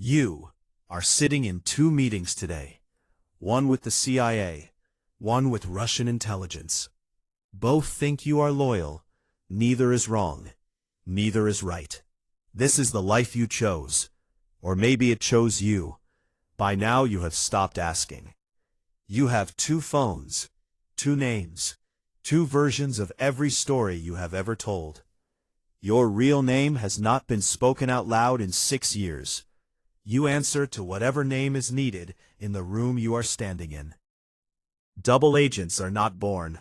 You are sitting in two meetings today, one with the CIA, one with Russian intelligence. Both think you are loyal. Neither is wrong. Neither is right. This is the life you chose. Or maybe it chose you. By now you have stopped asking. You have two phones, two names, two versions of every story you have ever told. Your real name has not been spoken out loud in 6 years. You answer to whatever name is needed in the room you are standing in. Double agents are not born.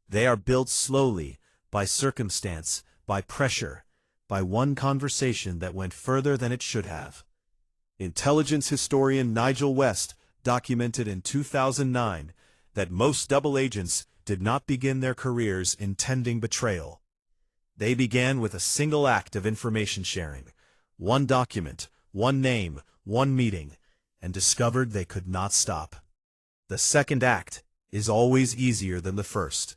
They are built slowly, by circumstance, by pressure, by one conversation that went further than it should have. Intelligence historian Nigel West documented in 2009 that most double agents did not begin their careers intending betrayal. They began with a single act of information sharing, one document, one name, one meeting, and discovered they could not stop. The second act is always easier than the first.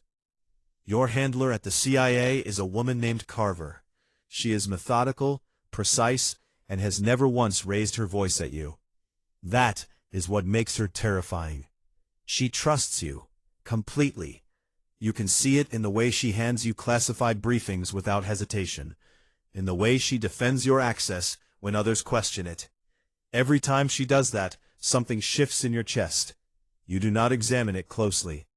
Your handler at the CIA is a woman named Carver. She is methodical, precise, and has never once raised her voice at you. That is what makes her terrifying. She trusts you, completely. You can see it in the way she hands you classified briefings without hesitation, in the way she defends your access when others question it. Every time she does that, something shifts in your chest. You do not examine it closely.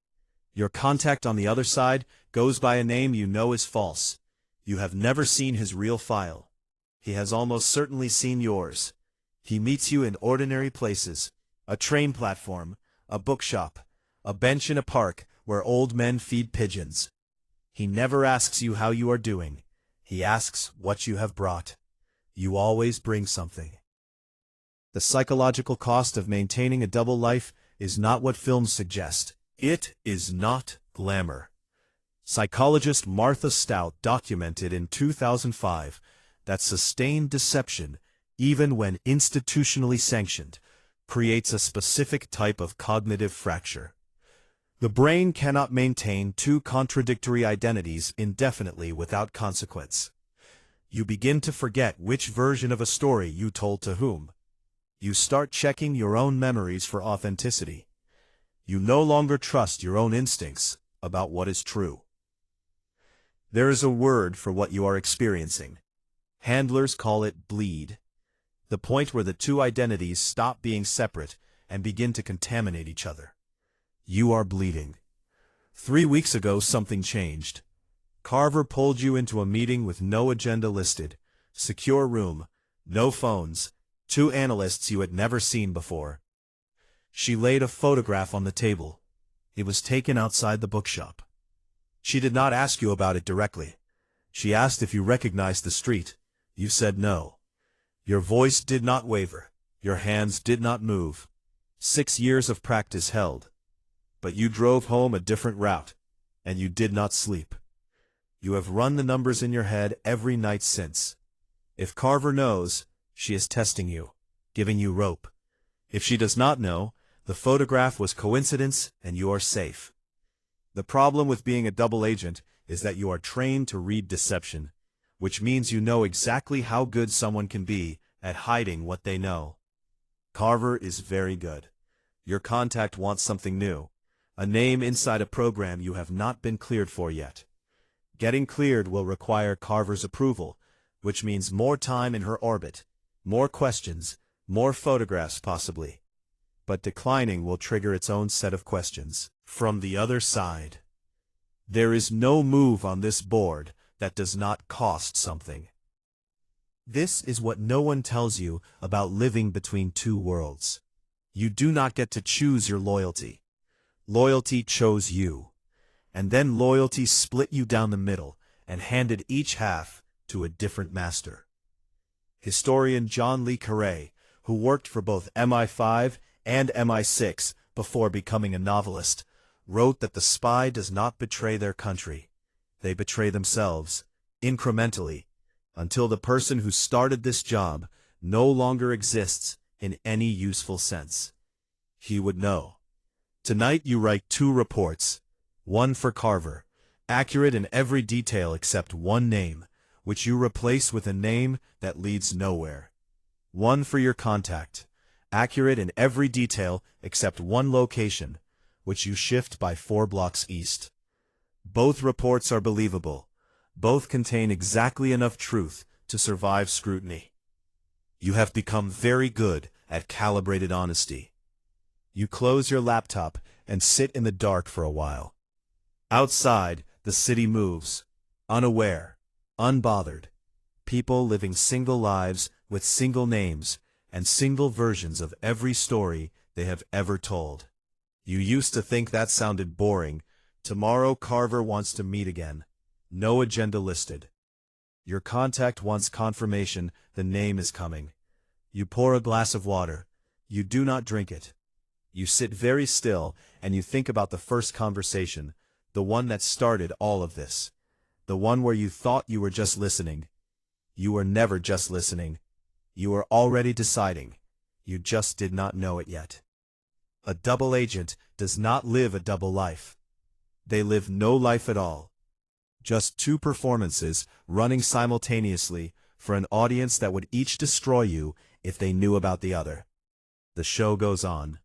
Your contact on the other side goes by a name you know is false. You have never seen his real file. He has almost certainly seen yours. He meets you in ordinary places, a train platform, a bookshop, a bench in a park where old men feed pigeons. He never asks you how you are doing. He asks what you have brought. You always bring something. The psychological cost of maintaining a double life is not what films suggest. It is not glamour. Psychologist Martha Stout documented in 2005 that sustained deception, even when institutionally sanctioned, creates a specific type of cognitive fracture. The brain cannot maintain two contradictory identities indefinitely without consequence. You begin to forget which version of a story you told to whom. You start checking your own memories for authenticity. You no longer trust your own instincts about what is true. There is a word for what you are experiencing. Handlers call it bleed. The point where the two identities stop being separate and begin to contaminate each other. You are bleeding. 3 weeks ago, something changed. Carver pulled you into a meeting with no agenda listed, secure room, no phones, two analysts you had never seen before. She laid a photograph on the table. It was taken outside the bookshop. She did not ask you about it directly. She asked if you recognized the street. You said no. Your voice did not waver. Your hands did not move. 6 years of practice held. But you drove home a different route, and you did not sleep. You have run the numbers in your head every night since. If Carver knows, she is testing you, giving you rope. If she does not know, the photograph was coincidence and you are safe. The problem with being a double agent is that you are trained to read deception, which means you know exactly how good someone can be at hiding what they know. Carver is very good. Your contact wants something new, a name inside a program you have not been cleared for yet. Getting cleared will require Carver's approval, which means more time in her orbit, more questions, more photographs possibly. But declining will trigger its own set of questions. From the other side, there is no move on this board that does not cost something. This is what no one tells you about living between two worlds. You do not get to choose your loyalty. Loyalty chose you. And then loyalty split you down the middle and handed each half to a different master. Historian John le Carré, who worked for both MI5 and MI6 before becoming a novelist, wrote that the spy does not betray their country. They betray themselves, incrementally, until the person who started this job no longer exists in any useful sense. He would know. Tonight you write 2 reports, one for Carver, accurate in every detail except one name, which you replace with a name that leads nowhere. One for your contact, accurate in every detail except one location, which you shift by 4 blocks east. Both reports are believable. Both contain exactly enough truth to survive scrutiny. You have become very good at calibrated honesty. You close your laptop and sit in the dark for a while. Outside, the city moves, unaware, unbothered. People living single lives with single names and single versions of every story they have ever told. You used to think that sounded boring. Tomorrow Carver wants to meet again. No agenda listed. Your contact wants confirmation the name is coming. You pour a glass of water. You do not drink it. You sit very still and you think about the first conversation, the one that started all of this. The one where you thought you were just listening. You were never just listening. You were already deciding. You just did not know it yet. A double agent does not live a double life. They live no life at all. Just 2 performances running simultaneously for an audience that would each destroy you if they knew about the other. The show goes on.